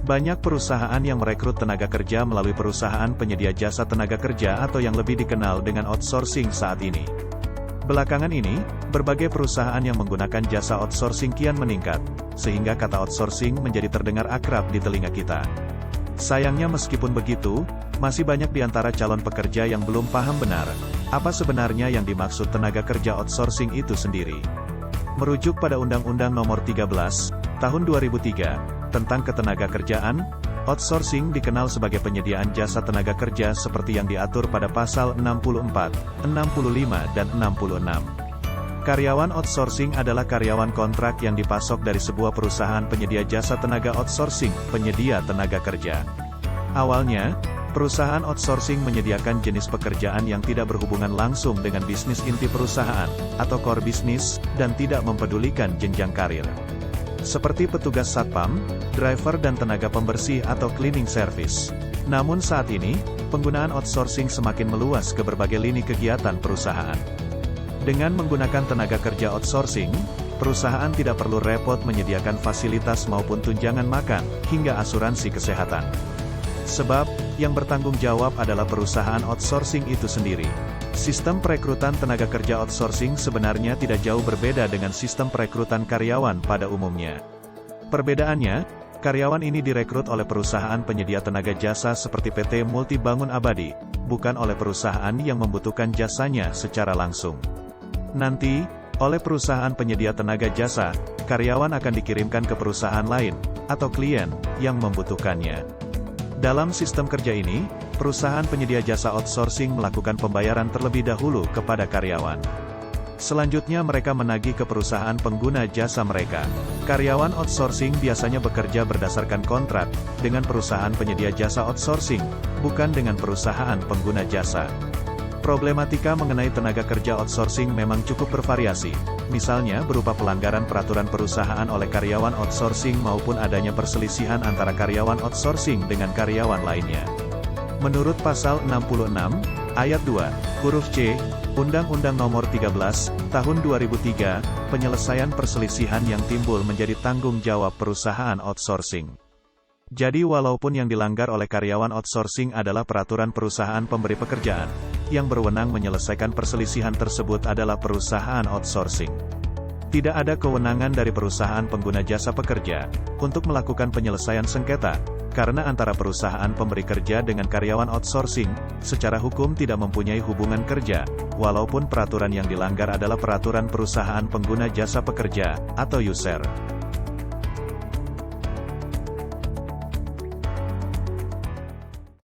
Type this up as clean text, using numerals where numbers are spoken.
Banyak perusahaan yang merekrut tenaga kerja melalui perusahaan penyedia jasa tenaga kerja atau yang lebih dikenal dengan outsourcing saat ini. Belakangan ini, berbagai perusahaan yang menggunakan jasa outsourcing kian meningkat, sehingga kata outsourcing menjadi terdengar akrab di telinga kita. Sayangnya meskipun begitu, masih banyak di antara calon pekerja yang belum paham benar, apa sebenarnya yang dimaksud tenaga kerja outsourcing itu sendiri. Merujuk pada Undang-Undang Nomor 13, Tahun 2003, tentang Ketenagakerjaan, outsourcing dikenal sebagai penyediaan jasa tenaga kerja seperti yang diatur pada pasal 64, 65 dan 66. Karyawan outsourcing adalah karyawan kontrak yang dipasok dari sebuah perusahaan penyedia jasa tenaga outsourcing, penyedia tenaga kerja. Awalnya, perusahaan outsourcing menyediakan jenis pekerjaan yang tidak berhubungan langsung dengan bisnis inti perusahaan, atau core business, dan tidak mempedulikan jenjang karir. Seperti petugas satpam, driver dan tenaga pembersih atau cleaning service. Namun saat ini, penggunaan outsourcing semakin meluas ke berbagai lini kegiatan perusahaan. Dengan menggunakan tenaga kerja outsourcing, perusahaan tidak perlu repot menyediakan fasilitas maupun tunjangan makan, hingga asuransi kesehatan. Sebab, yang bertanggung jawab adalah perusahaan outsourcing itu sendiri. Sistem perekrutan tenaga kerja outsourcing sebenarnya tidak jauh berbeda dengan sistem perekrutan karyawan pada umumnya. Perbedaannya, karyawan ini direkrut oleh perusahaan penyedia tenaga jasa seperti PT Multi Bangun Abadi, bukan oleh perusahaan yang membutuhkan jasanya secara langsung. Nanti, oleh perusahaan penyedia tenaga jasa, karyawan akan dikirimkan ke perusahaan lain, atau klien, yang membutuhkannya. Dalam sistem kerja ini, perusahaan penyedia jasa outsourcing melakukan pembayaran terlebih dahulu kepada karyawan. Selanjutnya mereka menagih ke perusahaan pengguna jasa mereka. Karyawan outsourcing biasanya bekerja berdasarkan kontrak dengan perusahaan penyedia jasa outsourcing, bukan dengan perusahaan pengguna jasa. Problematika mengenai tenaga kerja outsourcing memang cukup bervariasi, misalnya berupa pelanggaran peraturan perusahaan oleh karyawan outsourcing maupun adanya perselisihan antara karyawan outsourcing dengan karyawan lainnya. Menurut Pasal 66, Ayat 2, huruf C, Undang-Undang Nomor 13, Tahun 2003, penyelesaian perselisihan yang timbul menjadi tanggung jawab perusahaan outsourcing. Jadi walaupun yang dilanggar oleh karyawan outsourcing adalah peraturan perusahaan pemberi pekerjaan, yang berwenang menyelesaikan perselisihan tersebut adalah perusahaan outsourcing. Tidak ada kewenangan dari perusahaan pengguna jasa pekerja untuk melakukan penyelesaian sengketa, karena antara perusahaan pemberi kerja dengan karyawan outsourcing, secara hukum tidak mempunyai hubungan kerja, walaupun peraturan yang dilanggar adalah peraturan perusahaan pengguna jasa pekerja, atau user.